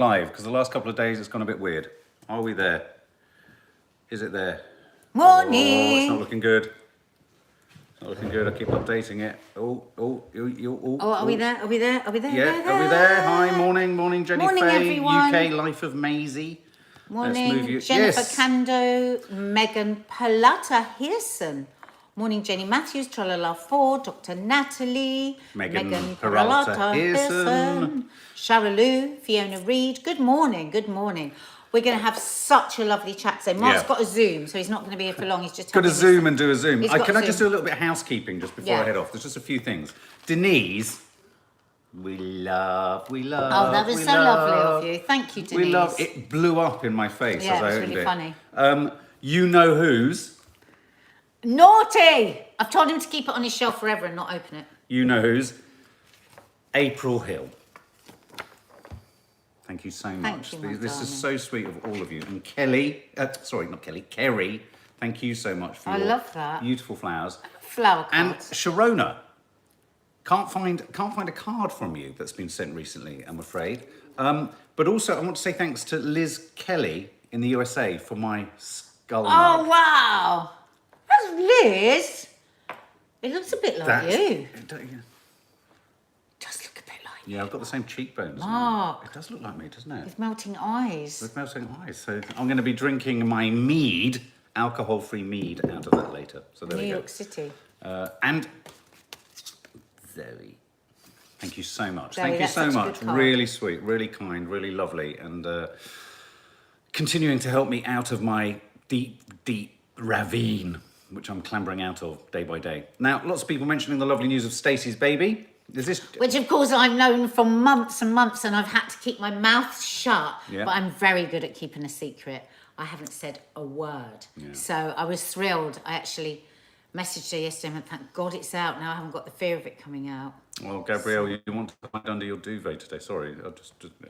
live because the last couple of days it's gone a bit weird. Are we there? Is it there? Morning. Oh, it's not looking good. It's not looking good. I keep updating it. Oh, are we there? Are we there? Are we there? Yeah, are we there? Hi, morning, Jenny Morning, Faye, everyone. UK Life of Maisie. Morning, Let's move you. Jennifer Yes. Kando, Megan Palata Hearson. Morning, Jenny Matthews, Tralala Ford, Dr. Natalie, Megan Peralta Hearson. Sharalu, Fiona Reed. Good morning, good morning. We're going to have such a lovely chat today. Mark's got a Zoom, so he's not going to be here for long. He's just got to Zoom and do a Zoom. Can I just do a little bit of housekeeping just before I head off? There's just a few things. Denise, we love. Oh, that was so lovely of you. Thank you, Denise. We love. It blew up in my face as I opened really it. Funny. You know who's? Naughty! I've told him to keep it on his shelf forever and not open it. You know who's? April Hill. Thank you so much. Thank you, this is so sweet of all of you. And Kelly, sorry, not Kelly, Kerry, thank you so much for your beautiful flowers. Flower cards. And Sharona, can't find a card from you that's been sent recently, I'm afraid. But also, I want to say thanks to Liz Kelly in the USA for my skull mug. Oh, wow. That's Liz. It looks a bit like you. Does look a bit like you. Yeah, I've got the same cheekbones. Mark. It does look like me, doesn't it? With melting eyes. With melting eyes. So I'm going to be drinking my mead, alcohol-free mead, out of that later. So there we go. New York City. And Zoe, thank you so much. Zoe, thank you so much. Really sweet, really kind, really lovely, and continuing to help me out of my deep ravine, which I'm clambering out of day by day. Now, lots of people mentioning the lovely news of Stacey's baby. Is this... Which, of course, I've known for months and months, and I've had to keep my mouth shut. Yeah. But I'm very good at keeping a secret. I haven't said a word. Yeah. So I was thrilled. I actually messaged her yesterday and went, thank God it's out. Now I haven't got the fear of it coming out. Well, Gabrielle, you want to hide under your duvet today. Sorry,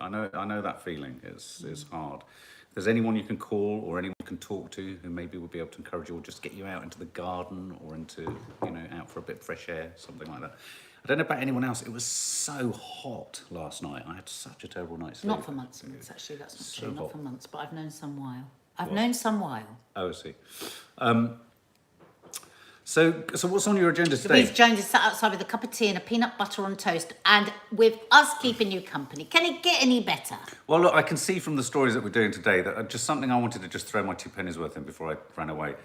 I know that feeling. It's hard. If there's anyone you can call or anyone you can talk to who maybe would be able to encourage you or just get you out into the garden or into, out for a bit of fresh air, something like that. I don't know about anyone else. It was so hot last night. I had such a terrible night's sleep. Not for months and months, actually. That's not true. Not for months, but I've known some while. Known some while. Oh, I see. So what's on your agenda today? Louise Jones is sat outside with a cup of tea and a peanut butter on toast, and with us keeping you company. Can it get any better? Well, look, I can see from the stories that we're doing today that just something I wanted to just throw my 2 pennies worth in before I ran away.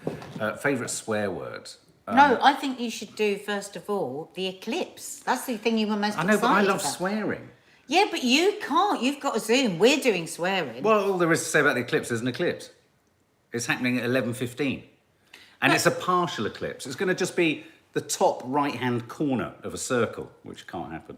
Favourite swear words? No, I think you should do, first of all, the eclipse. That's the thing you were most excited about. I know, but I love swearing. Yeah, but you can't. You've got a Zoom. We're doing swearing. Well, all there is to say about the eclipse is an eclipse. It's happening at 11:15. And it's a partial eclipse. It's going to just be the top right-hand corner of a circle, which can't happen.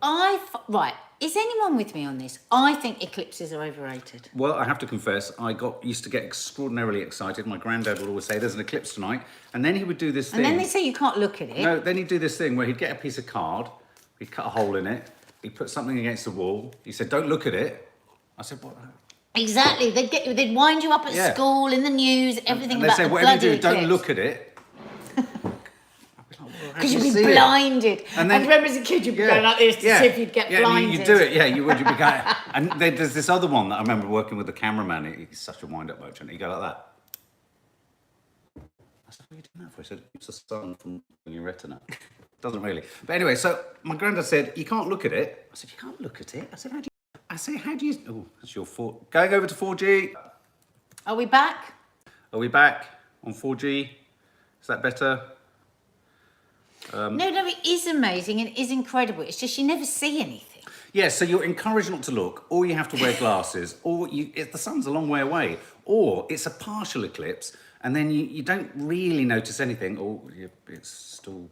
Right. Is anyone with me on this? I think eclipses are overrated. Well, I have to confess, I used to get extraordinarily excited. My granddad would always say, there's an eclipse tonight. And then he would do this thing. And then they say you can't look at it. No, then he'd do this thing where he'd get a piece of card, he'd cut a hole in it, he'd put something against the wall. He said, don't look at it. I said, what? Exactly. They'd wind you up at school, in the news, everything about the bloody whatever you do, eclipse. don't look at it. Because you'd be blinded. And then, I remember as a kid, you'd be going like this to see if you'd get blinded. Yeah, you do it. Yeah, you would. You'd be going. And there's this other one that I remember working with the cameraman. He's such a wind-up merchant. He'd go like that. I said, what are you doing that for? He said, it's the sun from your retina. Doesn't really. But anyway, so my granddad said, you can't look at it. I said, you can't look at it? I said, how do you... Oh, that's your 4... Going over to 4G. Are we back? Are we back on 4G? Is that better? No, it is amazing and it is incredible. It's just you never see anything. Yeah, so you're encouraged not to look, or you have to wear glasses, or the sun's a long way away, or it's a partial eclipse, and then you don't really notice anything, or it's still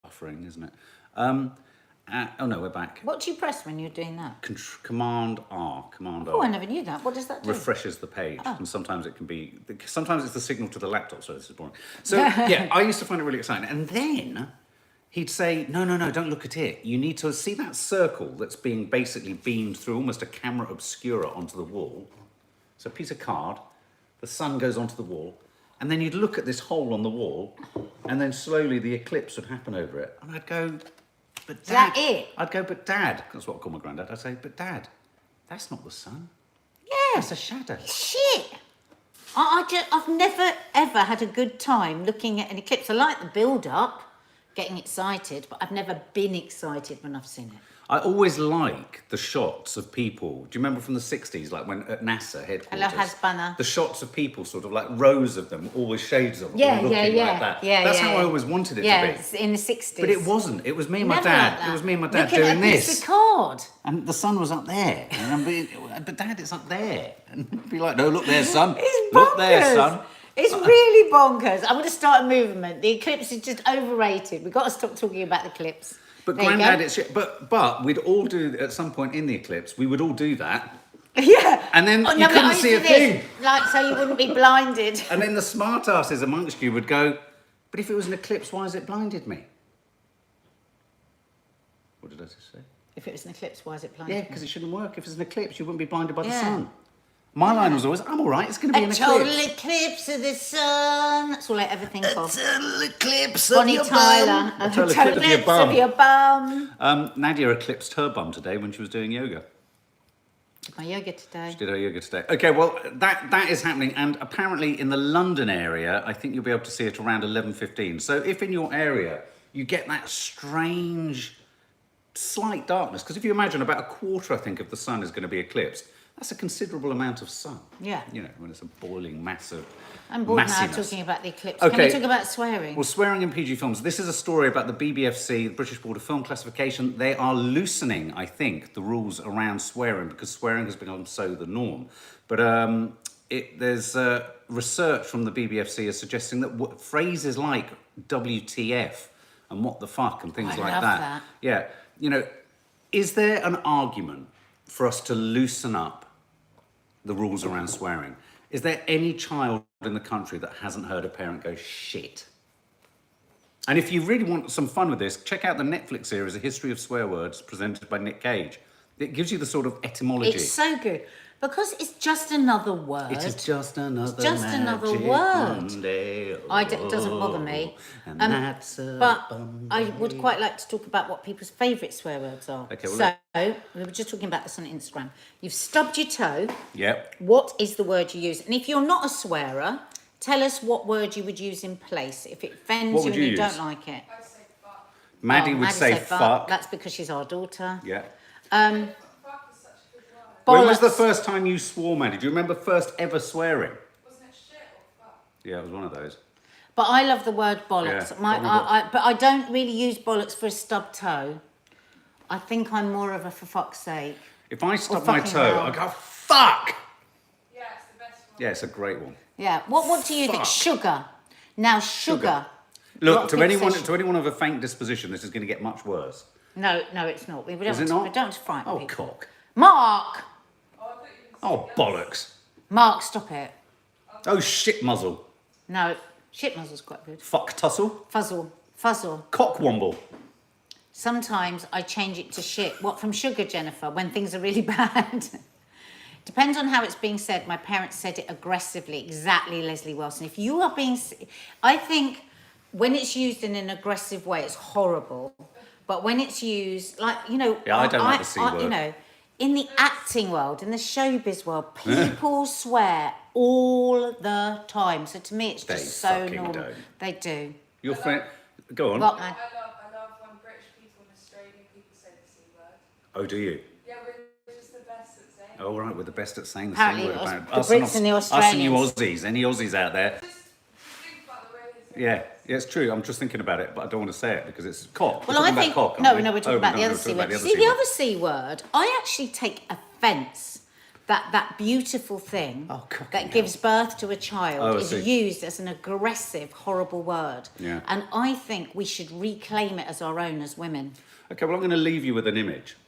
buffering, isn't it? Oh no, we're back. What do you press when you're doing that? Command R. Oh, I never knew that. What does that do? Refreshes the page, and sometimes it can be. Sometimes it's the signal to the laptop. So this is boring. So yeah, I used to find it really exciting, and then he'd say, no, don't look at it. You need to see that circle that's being basically beamed through almost a camera obscura onto the wall. So a piece of card, the sun goes onto the wall, and then you'd look at this hole on the wall, and then slowly the eclipse would happen over it. And I'd go, but Dad... Is that it? I'd go, but Dad... That's what I call my granddad. I'd say, but Dad, that's not the sun. It's a shadow. Shit. I've never ever had a good time looking at an eclipse. I like the build-up, getting excited, but I've never been excited when I've seen it. I always like the shots of people. Do you remember from the 60s, like when at NASA headquarters? HARASSMENT. The shots of people, sort of like rows of them, all with shades of them, Yeah, all looking like that. Yeah, That's how I always wanted it to be. Yeah, in the 60s. But it wasn't. It was me and my Never dad. like that. It was me and my dad Looking doing at a piece this. of card. And the sun was up there. And I'm being, but Dad, it's up there. And I'd be like, no, look there, son. It's bonkers. Look there, son. It's really bonkers. I'm going to start a movement. The eclipse is just overrated. We've got to stop talking about the eclipse. But There you Grandad, go. it's shit. But we'd all do, at some point in the eclipse, we would all do that. Yeah. And then Oh, you no, but couldn't I see used a to do thing. this, like, so you wouldn't be blinded. And then the smartasses amongst you would go, but if it was an eclipse, why has it blinded me? What did I just say? If it was an eclipse, why is it blinded? Yeah, because it shouldn't work. If it's an eclipse, you wouldn't be blinded by the Yeah. sun. My line was always, I'm all right, it's going to be A an total eclipse. eclipse of the sun. That's all I ever think of. total eclipse Bonnie Tyler. A total total eclipse of your eclipse bum. of your bum. Nadia eclipsed her bum today when she was doing yoga. Did my yoga today. Did her yoga today. Okay, well, that is happening. And apparently in the London area, I think you'll be able to see it around 11:15. So if in your area, you get that strange, slight darkness, because if you imagine about a quarter, I think, of the sun is going to be eclipsed, that's a considerable amount of sun. Yeah. You know, when it's a boiling mass of I'm bored now massiness. talking about the eclipse. Can Okay. we talk about swearing? Well, swearing in PG films. This is a story about the BBFC, the British Board of Film Classification. They are loosening, I think, the rules around swearing because swearing has become so the norm. But there's research from the BBFC is suggesting that phrases like WTF and what the fuck and things I like love that. Yeah. You know, is there an argument for us to loosen up the rules around swearing? Is there any child in the country that hasn't heard a parent go shit? And if you really want some fun with this, check out the Netflix series, A History of Swear Words, presented by Nick Cage. It gives you the sort of etymology. It's so good because it's just another word. It is just another just another magic word. Monday. It doesn't bother me. And that's a But bum I day. would quite like to talk about what people's favourite swear words are. Okay, well, so, we were just talking about this on Instagram. You've stubbed your toe. Yep. What is the word you use? And if you're not a swearer, tell us what word you would use in place if it offends What you would and you you don't use? like it. I'd say fuck. Maddie would Maddie say said fuck. That's because she's our daughter. Yeah. Fuck is such a good word. When was the Bollocks. first time you swore, Maddie? Do you remember first ever swearing? Wasn't it shit or fuck? Yeah, it was one of those. But I love the word bollocks. Yeah, But I don't really use bollocks for a stubbed toe. I think I'm more of a for fuck's sake. If I stub my fucking toe, hell. I go, fuck! Yeah, it's the best one. Yeah, it's a great one. Yeah. What do you think? Fuck. Sugar. Now sugar. Look, Lot of to people anyone, say to anyone of a faint disposition, this is going to get much worse. No, it's not. We don't Is it want to, not? we don't want to frighten Oh, people. cock. Mark! Oh, I thought you were Oh, bollocks. Mark, stop it. Oh, shit muzzle. No, shit muzzle's quite good. Fuck tussle. Fuzzle. Cockwomble. Sometimes I change it to shit. What, from sugar, Jennifer, when things are really bad? Depends on how it's being said. My parents said it aggressively. Exactly, Leslie Wilson. If you are being... I think when it's used in an aggressive way, it's horrible. But when it's used, like, you know... Yeah, I don't like the C word. You know, in the acting world, in the showbiz world, people swear all the time. So to me, it's They just so fucking normal. don't. They do. Your friend... Go on. What, man? I love when British people and Australian people say the C word. Oh, do you? Yeah, we're just the best at saying it. Oh, right, we're the best at saying the Apparently same word. it was about the us Brits and the Us and you Australians. Aussies. Any Aussies out there? Just think about the way they say Yeah, it. yeah, it's true. I'm just thinking about it, but I don't want to say it because it's cock. Well, We're I talking think... about cock, no, aren't we? we're talking about the no, other we're C talking word. about See, C the word. other C word, I actually take offence that beautiful thing Oh, cock that and gives birth to a Oh, child I is see. used as an aggressive, horrible word. Yeah. And I think we should reclaim it as our own as women. Okay, well, I'm going to leave you with an image.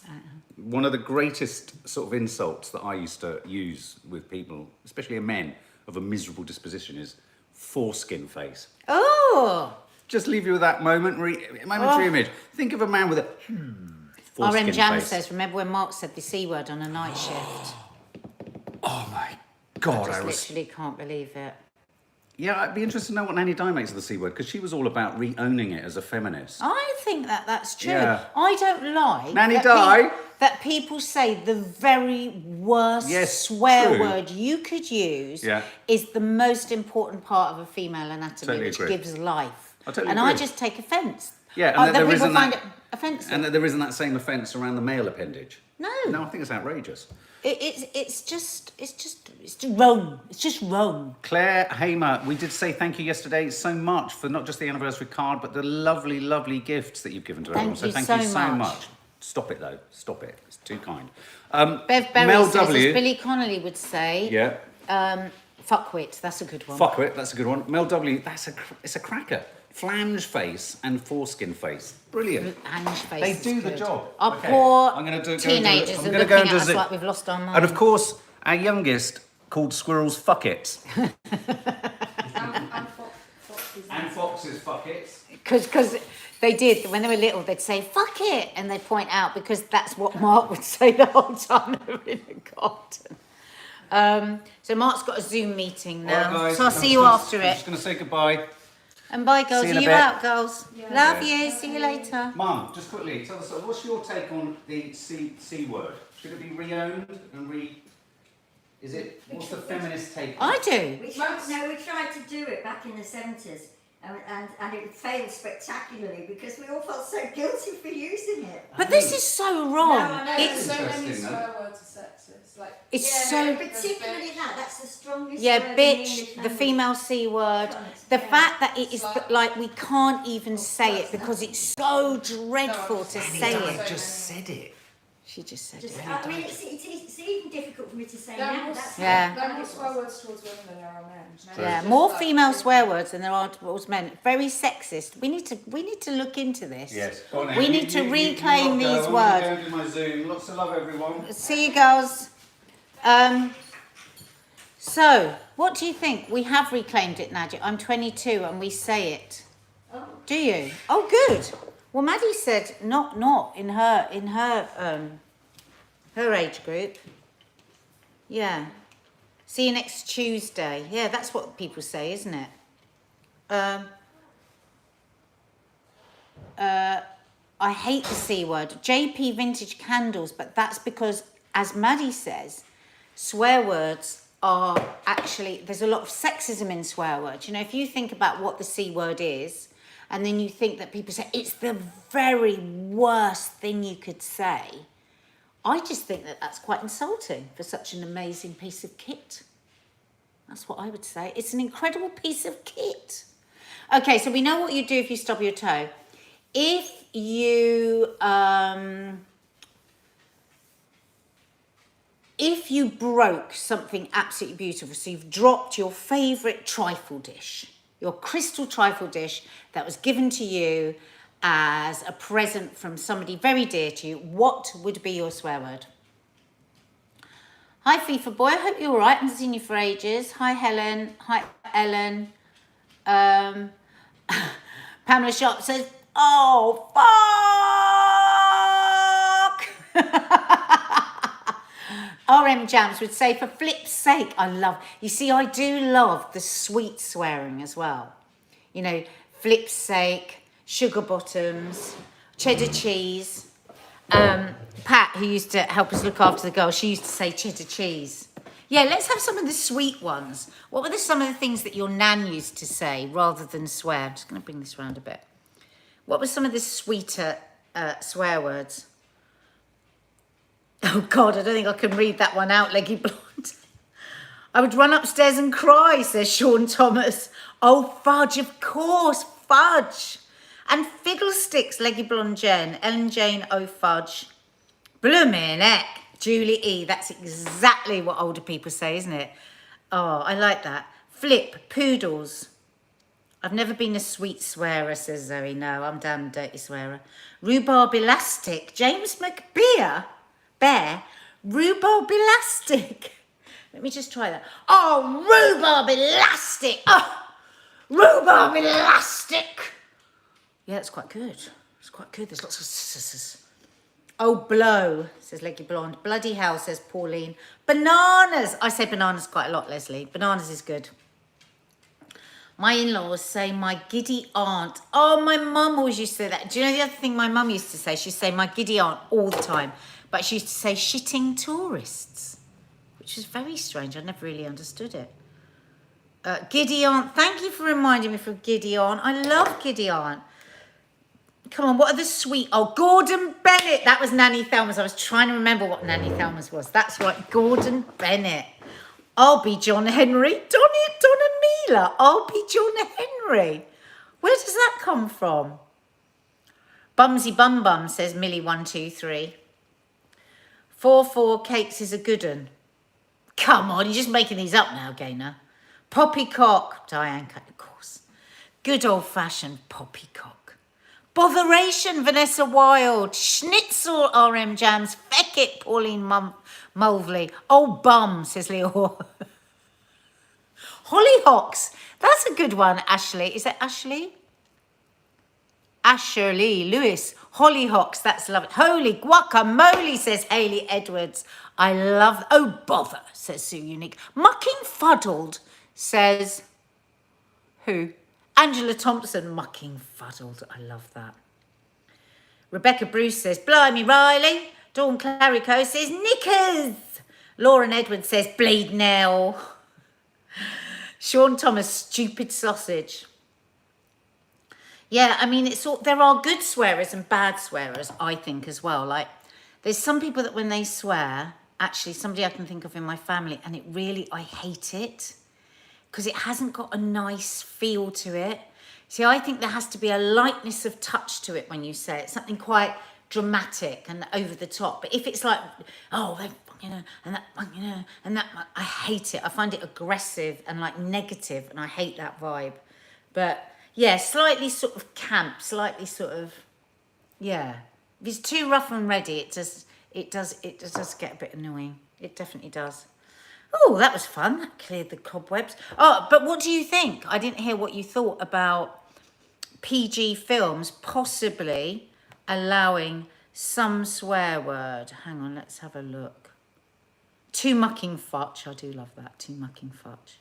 Uh-huh. One of the greatest sort of insults that I used to use with people, especially men of a miserable disposition, is foreskin face. Oh! Just leave you with that momentary image. Think of a man with a foreskin RM Jam face. says, remember when Mark said the C word on a night shift? Oh my God, I I just was... literally can't believe it. Yeah, I'd be interested to know what Nanny Di makes of the C word, because she was all about re-owning it as a feminist. I think that's true. Yeah. I don't like Nanny that, Di. that people say the very worst swear true. word you could use Yeah. is the most important part of a female anatomy, Totally which agree. gives life. I totally and agree. I just take offence. Yeah, and that there people isn't find that- it offensive. And that there isn't that same offence around the male appendage. No. No, I think it's outrageous. It's just wrong. It's just wrong. Claire Hamer, we did say thank you yesterday so much for not just the anniversary card, but the lovely, lovely gifts that you've given to everyone. So thank you so much. Stop it, though. Stop it. It's too kind. Bev Berry Mel says, W. as Billy Connolly would say, Yeah. fuckwit. That's a good one. Fuck it. That's a good one. Mel W. It's a cracker. Flange face and foreskin face. Brilliant. Ange face They is do the good. job. Our Okay, poor I'm gonna do- teenagers I'm are gonna looking go at and do us zip. like we've lost our mind. And of course, our youngest, called Squirrels Fuck It. And foxes. And Foxes Fuck It. Because they did, when they were little, they'd say, fuck it, and they'd point out, because that's what Mark would say the whole time they were in the garden. So Mark's got a Zoom meeting now, All right, guys, so I'll I'm see you just- after I'm it. just going to say goodbye. And bye, girls. See you in Are a you bit. out, girls? Yeah. Love Yeah. you. See you later. Mum, just quickly, tell us, what's your take on the C word? Should it be re-owned and is it, what's the feminist take on I it? do. We tried to do it back in the 70s and it failed spectacularly because we all felt so guilty for using it. But this is so wrong. No, I know. It's So many Interesting, swear words are sexist. Like, it's so particularly that's the strongest word yeah, in the English bitch, the language. female C word. Honest, The yeah. fact that it is Slut. like we can't even say it because it's so dreadful to say I it. just said it. She just said Just, it. I mean, it's even difficult for me to say there are now. more, That's Yeah. there are more swear words towards women than there are men. Men Yeah, are just more like- female swear words than there are towards men. Very sexist. We need to look into this. Yes. Go on then. We need to reclaim these words. I'm going to do my Zoom. Lots of love, everyone. See you girls. So, what do you think? We have reclaimed it, Nadia. I'm 22 and we say it. Oh. Do you? Oh, good. Well, Maddie said not in her age group. Yeah. See you next Tuesday. Yeah, that's what people say, isn't it? I hate the C word. JP Vintage Candles, but that's because, as Maddie says, swear words are actually, there's a lot of sexism in swear words. You know, if you think about what the C word is, and then you think that people say, it's the very worst thing you could say, I just think that that's quite insulting for such an amazing piece of kit. That's what I would say. It's an incredible piece of kit. Okay, so we know what you do if you stub your toe. If you broke something absolutely beautiful, so you've dropped your favourite trifle dish, your crystal trifle dish that was given to you as a present from somebody very dear to you, what would be your swear word? Hi, FIFA boy. I hope you're all right. I haven't seen you for ages. Hi, Helen. Hi, Ellen. Pamela Sharp says, oh, fuck! RM Jams would say, for flip's sake, you see, I do love the sweet swearing as well. You know, flip's sake, sugar bottoms, cheddar cheese. Pat, who used to help us look after the girls, she used to say cheddar cheese. Yeah, let's have some of the sweet ones. What were some of the things that your nan used to say rather than swear? I'm just going to bring this around a bit. What were some of the sweeter swear words? Oh, God, I don't think I can read that one out, Leggy Blonde. I would run upstairs and cry, says Sean Thomas. Oh, fudge, of course, fudge. And fiddlesticks, Leggy Blonde Jen. Ellen Jane, oh, fudge. Bloomin' heck. Julie E. That's exactly what older people say, isn't it? Oh, I like that. Flip, poodles. I've never been a sweet swearer, says Zoe. No, I'm damn a dirty swearer. Rhubarb elastic. James McBeer. Bear. Rhubarb elastic. Let me just try that. Oh, rhubarb elastic. Oh, rhubarb elastic. Yeah, that's quite good. It's quite good. There's lots of s's. Oh, blow, says Leggy Blonde. Bloody hell, says Pauline. Bananas. I say bananas quite a lot, Leslie. Bananas is good. My in-laws say my giddy aunt. Oh, my mum always used to say that. Do you know the other thing my mum used to say? She'd say my giddy aunt all the time. But she used to say shitting tourists, which was very strange. I never really understood it. Giddy aunt, thank you for reminding me of Giddy aunt. I love Giddy aunt. Come on, what are the sweet... Oh, Gordon Bennett. That was Nanny Thelma's. I was trying to remember what Nanny Thelma's was. That's right, Gordon Bennett. I'll be John Henry. Donna Mila. I'll be John Henry. Where does that come from? Bumsy Bum Bum, says Millie123. 4 cakes is a good un. Come on, you're just making these up now, Gaynor. Poppycock. Diane, of course. Good old-fashioned poppycock. Botheration, Vanessa Wild. Schnitzel, RM Jams. Feck it, Pauline Mulvey. Oh, bum, says Leo. Hollyhocks. That's a good one, Ashley. Is that Ashley? Ashley Lewis. Hollyhocks. That's lovely. Holy guacamole, says Hayley Edwards. I love... Oh, bother, says Sue Unique. Mucking fuddled, says... Who? Angela Thompson. Mucking fuddled. I love that. Rebecca Bruce says, Blimey Riley. Dawn Clarico says, knickers. Lauren Edwards says, bleed now. Sean Thomas, stupid sausage. Yeah, I mean, it's all, there are good swearers and bad swearers, I think, as well. Like, there's some people that when they swear, actually, somebody I can think of in my family, and it really, I hate it because it hasn't got a nice feel to it. See, I think there has to be a lightness of touch to it when you say it, something quite dramatic and over the top. But if it's like, oh, they, you know, and that, you know, and that, I hate it. I find it aggressive and like negative, and I hate that vibe. But yeah, slightly sort of camp, slightly sort of, yeah. If it's too rough and ready, it does get a bit annoying. It definitely does. Oh, that was fun. That cleared the cobwebs. Oh, but what do you think? I didn't hear what you thought about PG films possibly allowing some swear word. Hang on, let's have a look. Too mucking fudge. I do love that. Too mucking fudge.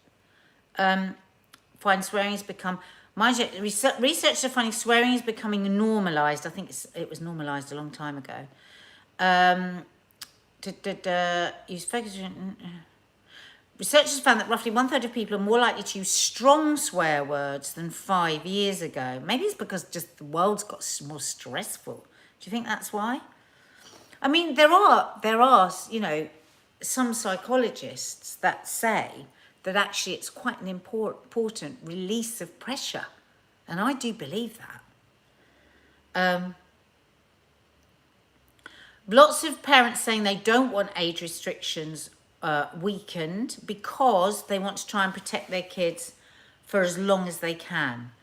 Find swearing has become... Mind you, researchers are finding swearing is becoming normalised. I think it was normalised a long time ago. Researchers found that roughly 1/3 of people are more likely to use strong swear words than 5 years ago. Maybe it's because just the world's got more stressful. Do you think that's why? I mean, there are, you know, some psychologists that say that actually it's quite an important release of pressure. And I do believe that. Lots of parents saying they don't want age restrictions weakened because they want to try and protect their kids for as long as they can.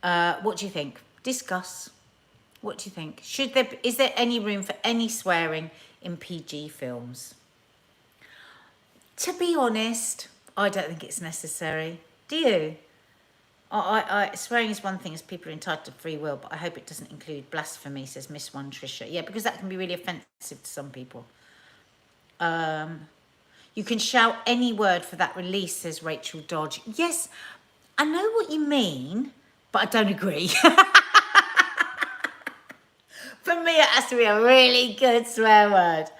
What do you think? Discuss. What do you think? Is there any room for any swearing in PG films? To be honest, I don't think it's necessary. Do you? Swearing is one thing, as people are entitled to free will, but I hope it doesn't include blasphemy, says Miss One Trisha. Yeah, because that can be really offensive to some people. You can shout any word for that release, says Rachel Dodge. Yes, I know what you mean, but I don't agree. For me, it has to be a really good swear word.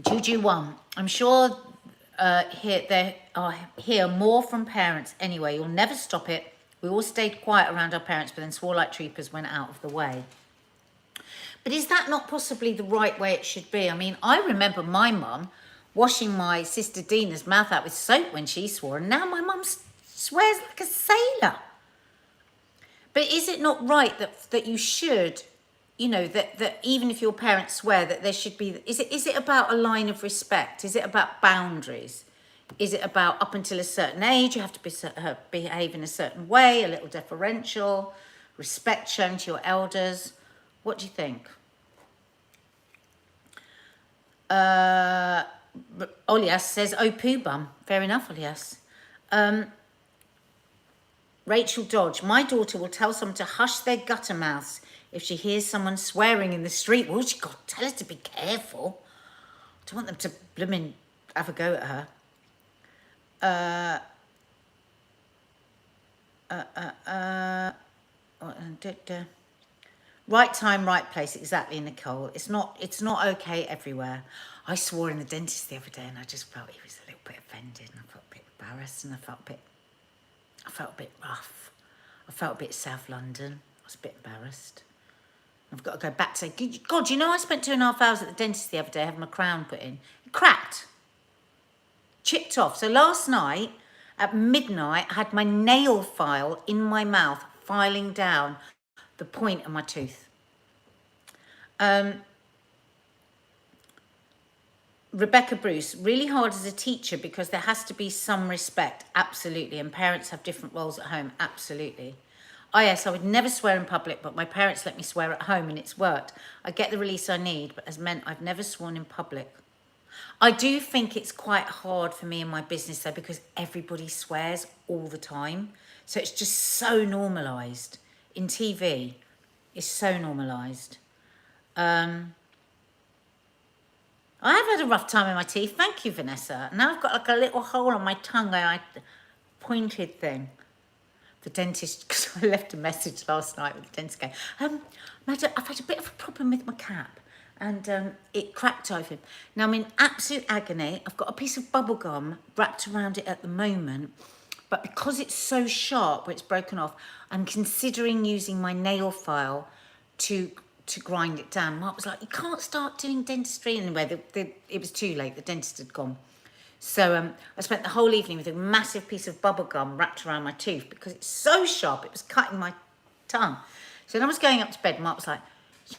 Juju 1. I'm sure there are more from parents anyway. You'll never stop it. We all stayed quiet around our parents, but then swore like troopers went out of the way. But is that not possibly the right way it should be? I mean, I remember my mum washing my sister Dina's mouth out with soap when she swore, and now my mum swears like a sailor. But is it not right that you should, you know, that even if your parents swear, that there should be, is it about a line of respect? Is it about boundaries? Is it about up until a certain age, you have to behave in a certain way, a little deferential, respect shown to your elders? What do you think? Olias says, oh, poo bum. Fair enough, Olias. Rachel Dodge, my daughter will tell someone to hush their gutter mouths if she hears someone swearing in the street. Well, she got to tell her to be careful. I don't want them to blooming have a go at her. Right time, right place, exactly, Nicole. It's not okay everywhere. I swore in the dentist the other day and I just felt he was a little bit offended and I felt a bit embarrassed and I felt a bit rough. I felt a bit South London. I was a bit embarrassed. I've got to go back to say, God, you know I spent 2.5 hours at the dentist the other day having my crown put in. It cracked. Chipped off. So last night at midnight I had my nail file in my mouth filing down the point of my tooth. Rebecca Bruce, really hard as a teacher because there has to be some respect, absolutely, and parents have different roles at home, absolutely. Yes, I would never swear in public, but my parents let me swear at home and it's worked. I get the release I need, but has meant I've never sworn in public. I do think it's quite hard for me in my business though, because everybody swears all the time. So it's just so normalised. In TV, it's so normalised. I have had a rough time in my teeth. Thank you, Vanessa. Now I've got like a little hole on my tongue and I pointed thing. The dentist, because I left a message last night with the dentist going, I've had a bit of a problem with my cap and it cracked open. Now I'm in absolute agony. I've got a piece of bubble gum wrapped around it at the moment, but because it's so sharp where it's broken off, I'm considering using my nail file to grind it down. Mark was like, you can't start doing dentistry. Anyway, it was too late. The dentist had gone. So I spent the whole evening with a massive piece of bubble gum wrapped around my tooth because it's so sharp, it was cutting my tongue. So when I was going up to bed, Mark was like,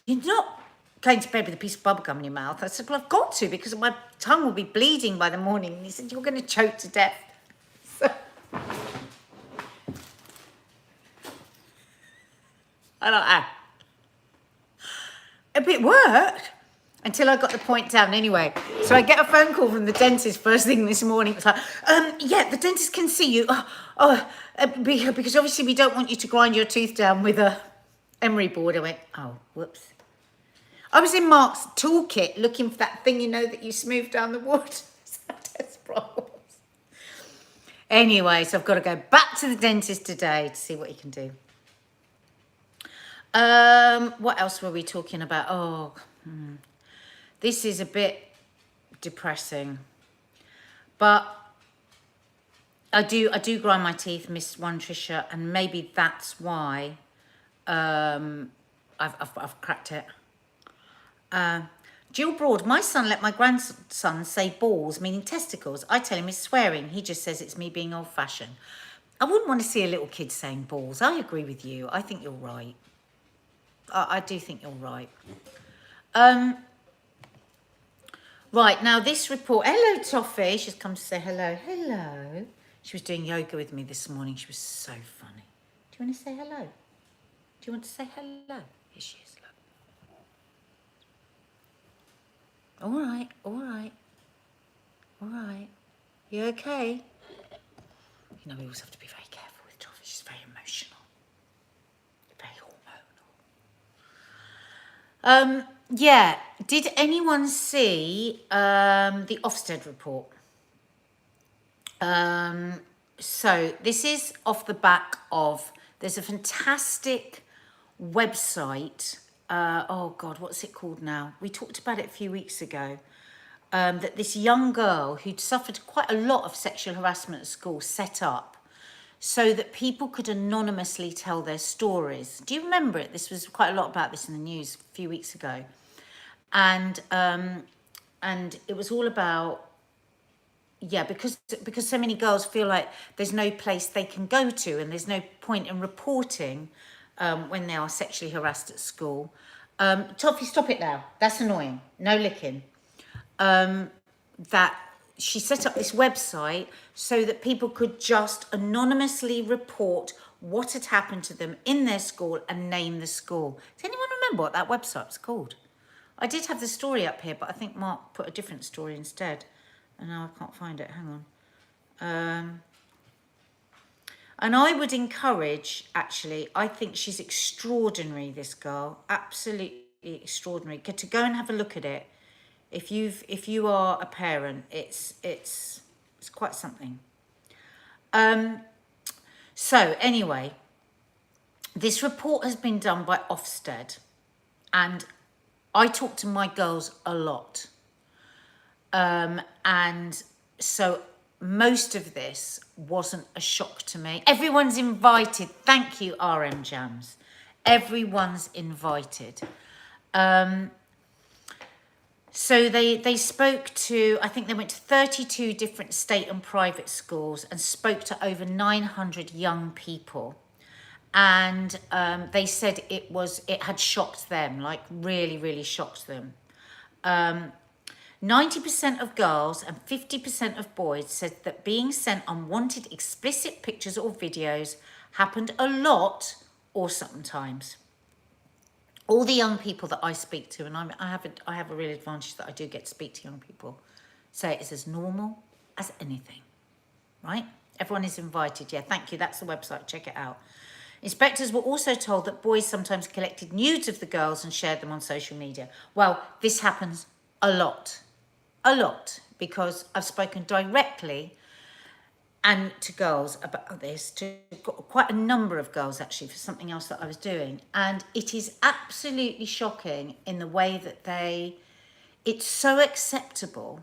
you're not going to bed with a piece of bubble gum in your mouth. I said, well, I've got to because my tongue will be bleeding by the morning. And he said, you're going to choke to death. So I like, a bit worked until I got the point down anyway. So I get a phone call from the dentist first thing this morning. It's like, yeah, the dentist can see you. Because obviously we don't want you to grind your tooth down with a emery board. I went, oh, whoops. I was in Mark's toolkit looking for that thing, you know, that you smooth down the wood. So desperate. Anyway, so I've got to go back to the dentist today to see what he can do. What else were we talking about? This is a bit depressing, but I do grind my teeth, Miss One Trisha, and maybe that's why I've cracked it. Jill Broad, my son let my grandson say balls, meaning testicles. I tell him it's swearing. He just says it's me being old-fashioned. I wouldn't want to see a little kid saying balls. I agree with you. I think you're right. I do think you're right. Right, now this report. Hello, Toffee. She's come to say hello. Hello. She was doing yoga with me this morning. She was so funny. Do you want to say hello? Do you want to say hello? Here she is, look. All right, all right. All right. You okay? You know, we always have to be very careful with Toffee. She's very emotional. Very hormonal. Yeah, did anyone see the Ofsted report? So this is off the back of, there's a fantastic website, oh God, what's it called now? We talked about it a few weeks ago, that this young girl who'd suffered quite a lot of sexual harassment at school set up so that people could anonymously tell their stories. Do you remember it? This was quite a lot about this in the news a few weeks ago. And it was all about, yeah, because so many girls feel like there's no place they can go to and there's no point in reporting when they are sexually harassed at school. Toffee, stop it now. That's annoying. No licking. That she set up this website so that people could just anonymously report what had happened to them in their school and name the school. Does anyone remember what that website was called? I did have the story up here, but I think Mark put a different story instead. And now I can't find it. Hang on. And I would encourage, actually, I think she's extraordinary, this girl. Absolutely extraordinary. To go and have a look at it. If you are a parent, it's quite something. So anyway, this report has been done by Ofsted, and I talk to my girls a lot. And so most of this wasn't a shock to me. Everyone's invited. Thank you, RM Jams. Everyone's invited. So they spoke to, I think they went to 32 different state and private schools and spoke to over 900 young people. And they said it had shocked them, like really, really shocked them. 90% of girls and 50% of boys said that being sent unwanted explicit pictures or videos happened a lot or sometimes. All the young people that I speak to, and I have a real advantage that I do get to speak to young people, say it's as normal as anything, right? Everyone is invited. Yeah, thank you. That's the website. Check it out. Inspectors were also told that boys sometimes collected nudes of the girls and shared them on social media. Well, this happens a lot, because I've spoken directly and to girls about this, to quite a number of girls actually, for something else that I was doing. And it is absolutely shocking in the way that it's so acceptable.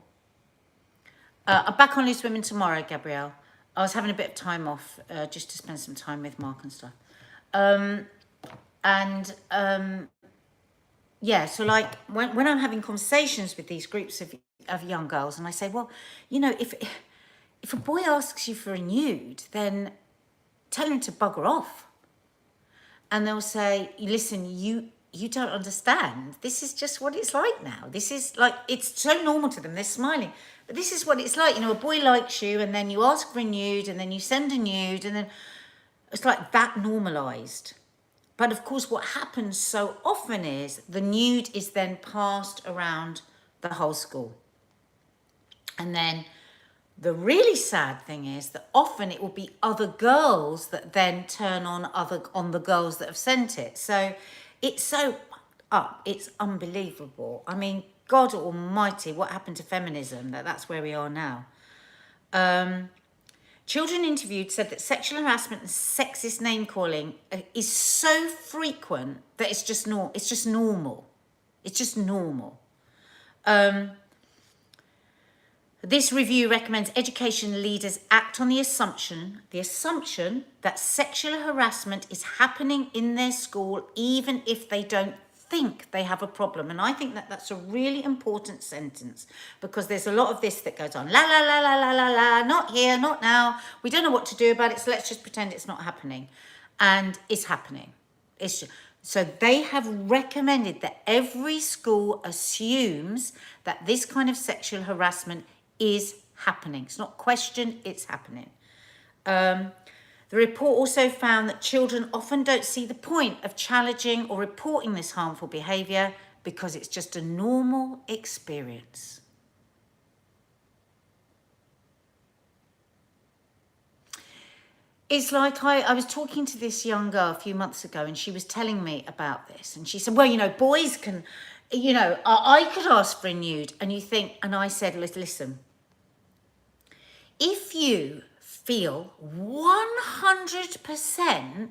I'm back on Loose Women tomorrow, Gabrielle. I was having a bit of time off just to spend some time with Mark and stuff. Yeah, so like when I'm having conversations with these groups of young girls, and I say, well, you know, if a boy asks you for a nude, then tell him to bugger off. And they'll say, listen, you don't understand. This is just what it's like now. This is like, it's so normal to them. They're smiling. But this is what it's like. You know, a boy likes you, and then you ask for a nude, and then you send a nude, and then it's like that normalised. But of course, what happens so often is the nude is then passed around the whole school. And then the really sad thing is that often it will be other girls that then turn on the girls that have sent it. So it's so fucked up. It's unbelievable. I mean, God almighty, what happened to feminism? That's where we are now. Children interviewed said that sexual harassment and sexist name calling is so frequent that it's just normal. It's just normal. This review recommends education leaders act on the assumption that sexual harassment is happening in their school, even if they don't think they have a problem. And I think that that's a really important sentence, because there's a lot of this that goes on, la, la, la, la, la, la, la, not here, not now. We don't know what to do about it, so let's just pretend it's not happening. And it's happening. So they have recommended that every school assumes that this kind of sexual harassment is happening. It's not questioned, it's happening. The report also found that children often don't see the point of challenging or reporting this harmful behaviour because it's just a normal experience. It's like I was talking to this young girl a few months ago, and she was telling me about this, and she said, well, you know, boys can, you know, I could ask for a nude, and you think, and I said, listen, if you feel 100%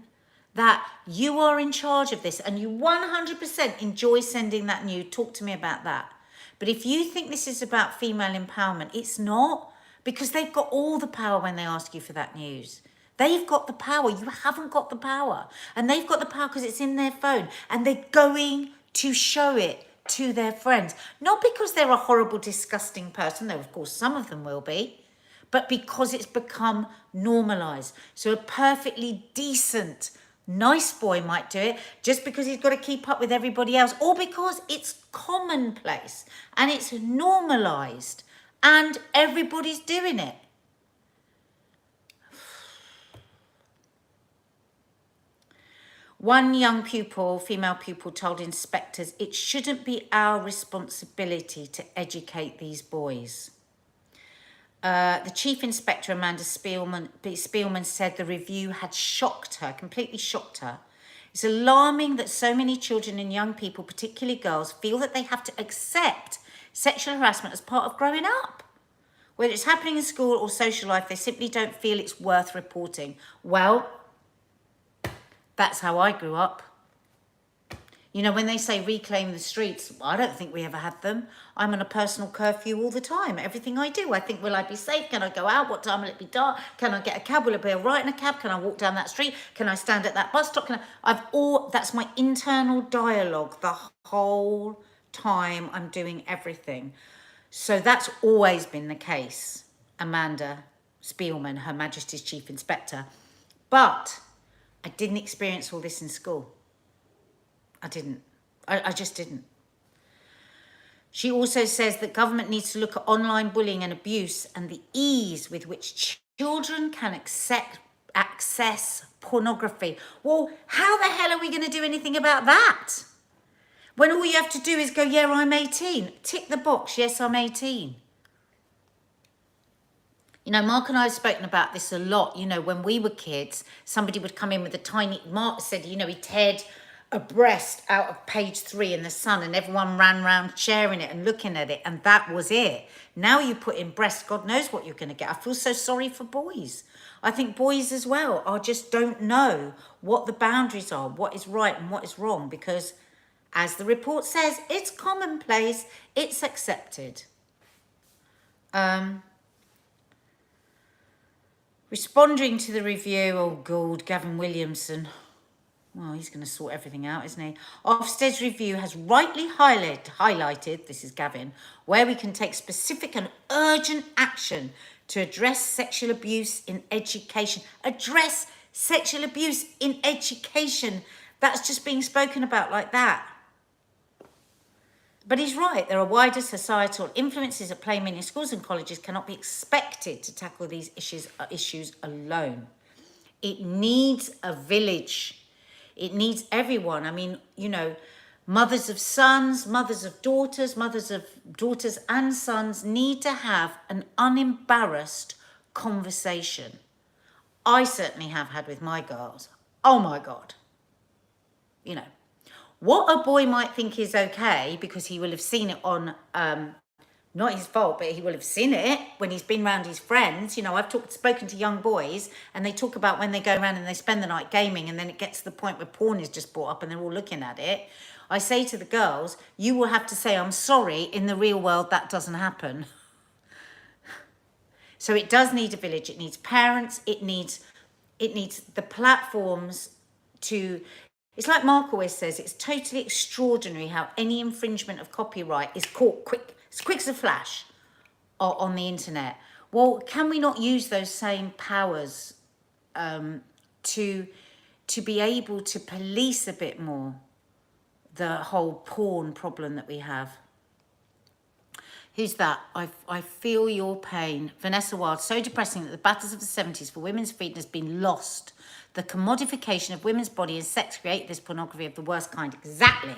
that you are in charge of this and you 100% enjoy sending that nude, talk to me about that. But if you think this is about female empowerment, it's not, because they've got all the power when they ask you for that news. They've got the power. You haven't got the power. And they've got the power because it's in their phone, and they're going to show it to their friends. Not because they're a horrible, disgusting person, though of course some of them will be, but because it's become normalised. So a perfectly decent, nice boy might do it just because he's got to keep up with everybody else, or because it's commonplace and it's normalised and everybody's doing it. One young pupil, female pupil, told inspectors it shouldn't be our responsibility to educate these boys. The chief inspector, Amanda Spielman, said the review had shocked her, completely shocked her. It's alarming that so many children and young people, particularly girls, feel that they have to accept sexual harassment as part of growing up. Whether it's happening in school or social life, they simply don't feel it's worth reporting. Well, that's how I grew up. You know, when they say reclaim the streets, I don't think we ever had them. I'm on a personal curfew all the time. Everything I do, I think, will I be safe? Can I go out? What time will it be dark? Can I get a cab? Will it be all right in a cab? Can I walk down that street? Can I stand at that bus stop? That's my internal dialogue the whole time I'm doing everything. So that's always been the case. Amanda Spielman, Her Majesty's Chief Inspector. But I didn't experience all this in school. I didn't. I just didn't. She also says that government needs to look at online bullying and abuse and the ease with which children can access pornography. Well, how the hell are we going to do anything about that? When all you have to do is go, yeah, I'm 18. Tick the box, yes, I'm 18. You know, Mark and I have spoken about this a lot. You know, when we were kids, somebody would come in with a tiny, Mark said, you know, he teared a breast out of page 3 in the Sun and everyone ran around sharing it and looking at it, and that was it. Now you put in breast, God knows what you're going to get. I feel so sorry for boys. I think boys as well just don't know what the boundaries are, what is right and what is wrong, because as the report says, it's commonplace, it's accepted. Responding to the review, oh God, Gavin Williamson. Well, he's going to sort everything out, isn't he? Ofsted's review has rightly highlighted, this is Gavin, where we can take specific and urgent action to address sexual abuse in education. Address sexual abuse in education. That's just being spoken about like that. But he's right. There are wider societal influences at play. Many schools and colleges cannot be expected to tackle these issues alone. It needs a village. It needs everyone. I mean, you know, mothers of sons, mothers of daughters and sons need to have an unembarrassed conversation. I certainly have had with my girls. Oh my God. You know, what a boy might think is okay because he will have seen it on, not his fault, but he will have seen it when he's been around his friends. You know, I've spoken to young boys and they talk about when they go around and they spend the night gaming and then it gets to the point where porn is just brought up and they're all looking at it. I say to the girls, you will have to say, I'm sorry, in the real world that doesn't happen. So it does need a village. It needs parents. It needs the platforms to... It's like Mark always says, it's totally extraordinary how any infringement of copyright is caught quick as a flash on the internet. Well, can we not use those same powers to be able to police a bit more the whole porn problem that we have? Who's that? I feel your pain. Vanessa Wild, so depressing that the battles of the 70s for women's freedom has been lost. The commodification of women's body and sex create this pornography of the worst kind. Exactly.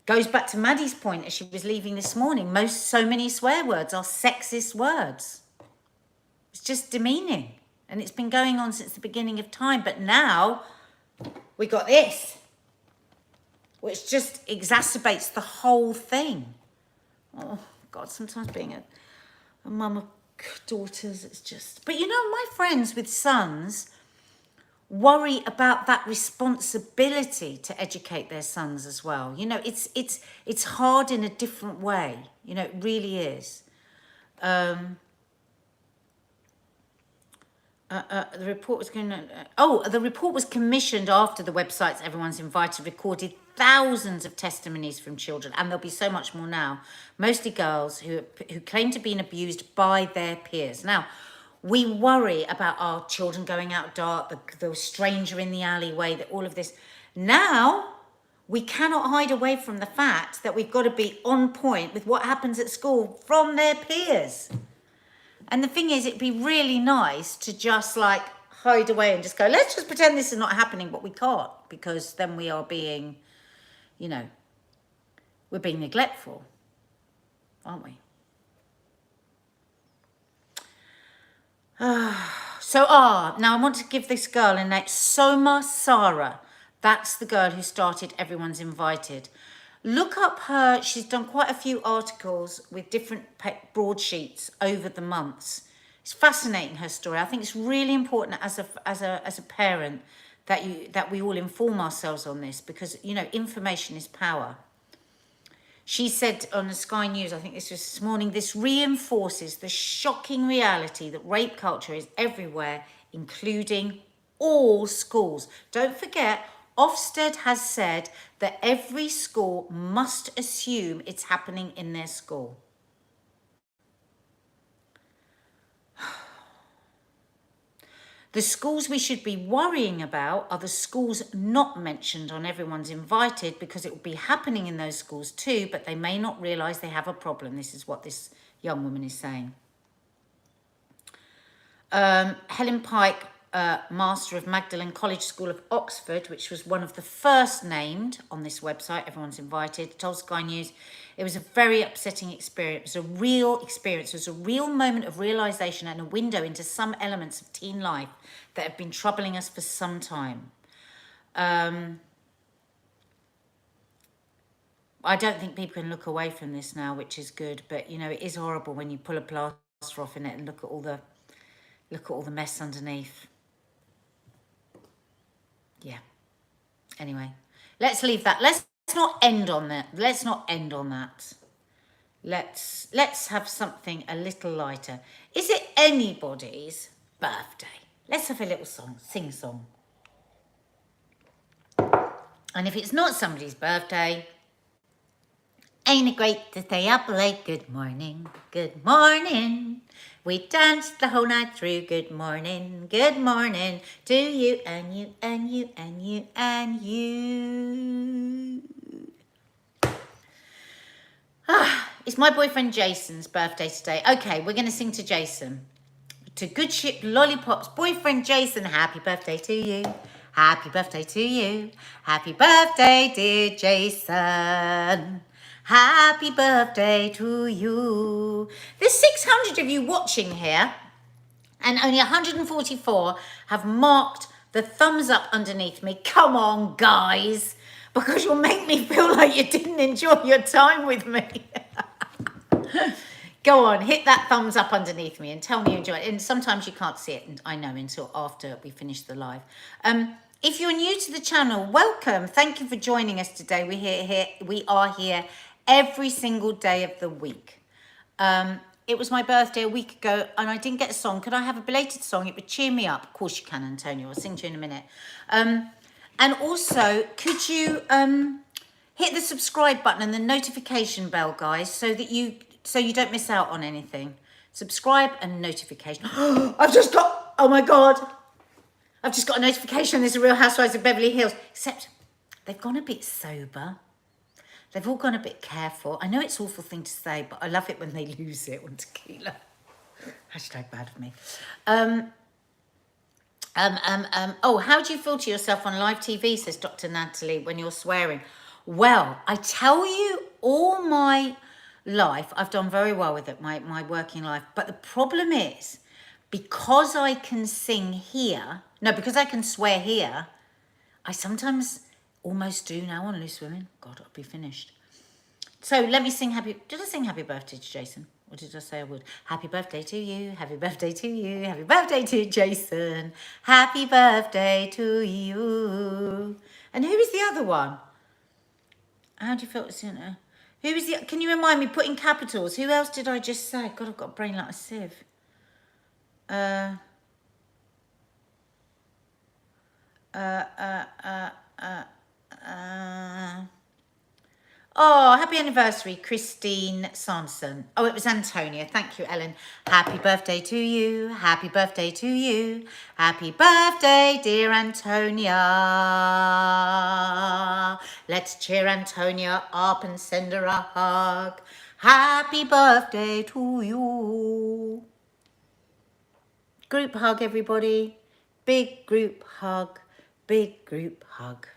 Goes back to Maddie's point as she was leaving this morning. So many swear words are sexist words. It's just demeaning. And it's been going on since the beginning of time. But now we got this, which just exacerbates the whole thing. Oh, God, sometimes being a mum of daughters, it's just... But, you know, my friends with sons worry about that responsibility to educate their sons as well. You know, it's hard in a different way. You know, it really is. The report was going to... the report was commissioned after the websites Everyone's Invited recorded thousands of testimonies from children, and there'll be so much more now, mostly girls who claim to be abused by their peers. Now, we worry about our children going out dark, the stranger in the alleyway, all of this. Now, we cannot hide away from the fact that we've got to be on point with what happens at school from their peers. And the thing is, it'd be really nice to just like hide away and just go, let's just pretend this is not happening, but we can't, because then we are being, you know, we're being neglectful, aren't we? Now I want to give this girl a name, Soma Sarah. That's the girl who started Everyone's Invited. Look up her, she's done quite a few articles with different broadsheets over the months. It's fascinating, her story. I think it's really important as a parent that we all inform ourselves on this, because, you know, information is power. She said on the Sky News, I think this was this morning, this reinforces the shocking reality that rape culture is everywhere, including all schools. Don't forget, Ofsted has said that every school must assume it's happening in their school. The schools we should be worrying about are the schools not mentioned on Everyone's Invited, because it will be happening in those schools too, but they may not realise they have a problem. This is what this young woman is saying. Helen Pike, Master of Magdalen College School of Oxford, which was one of the first named on this website, Everyone's Invited, told Sky News it was a very upsetting experience. It was a real experience. It was a real moment of realisation and a window into some elements of teen life that have been troubling us for some time. I don't think people can look away from this now, which is good. But, you know, it is horrible when you pull a plaster off in it and look at all the mess underneath. Yeah. Anyway, let's leave that. Let's not end on that. Let's not end on that. Let's have something a little lighter. Is it anybody's birthday? Let's have a little song, sing-song. And if it's not somebody's birthday, ain't it great to stay up late? Good morning, good morning. We danced the whole night through. Good morning to you and you and you and you and you. It's my boyfriend Jason's birthday today. Okay, we're going to sing to Jason. To Good Ship Lollipops, boyfriend Jason, happy birthday to you. Happy birthday to you. Happy birthday, dear Jason. Happy birthday to you. There's 600 of you watching here, and only 144 have marked the thumbs up underneath me. Come on, guys, because you'll make me feel like you didn't enjoy your time with me. Go on, hit that thumbs up underneath me and tell me you enjoy it. And sometimes you can't see it, and I know, until after we finish the live. If you're new to the channel, welcome. Thank you for joining us today. We are here every single day of the week. It was my birthday a week ago and I didn't get a song. Could I have a belated song? It would cheer me up. Of course you can, Antonio. I'll sing to you in a minute. And also, could you hit the subscribe button and the notification bell, guys, so you don't miss out on anything. Subscribe and notification. Oh my God. I've just got a notification. There's a Real Housewives of Beverly Hills. Except they've gone a bit sober. They've all gone a bit careful. I know it's an awful thing to say, but I love it when they lose it on tequila. Hashtag bad for me. Oh, how do you feel to yourself on live TV, says Dr. Natalie, when you're swearing? Well, I tell you, all my life, I've done very well with it, my working life. But the problem is, because I can sing here, because I can swear here, I sometimes almost do now on Loose Women. God, I'll be finished. So let me sing did I sing happy birthday to Jason? Or did I say I would? Happy birthday to you, happy birthday to you, happy birthday to Jason, happy birthday to you. And who was the other one? How do you feel? Who was the, can you remind me, put in capitals, who else did I just say? God, I've got a brain like a sieve. Oh, happy anniversary, Christine Sanson. Oh, it was Antonia. Thank you, Ellen. Happy birthday to you. Happy birthday to you. Happy birthday, dear Antonia. Let's cheer Antonia up and send her a hug. Happy birthday to you. Group hug, everybody. Big group hug. Big group hug.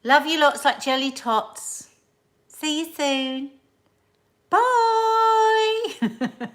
Love you lots like jelly tots. See you soon. Bye.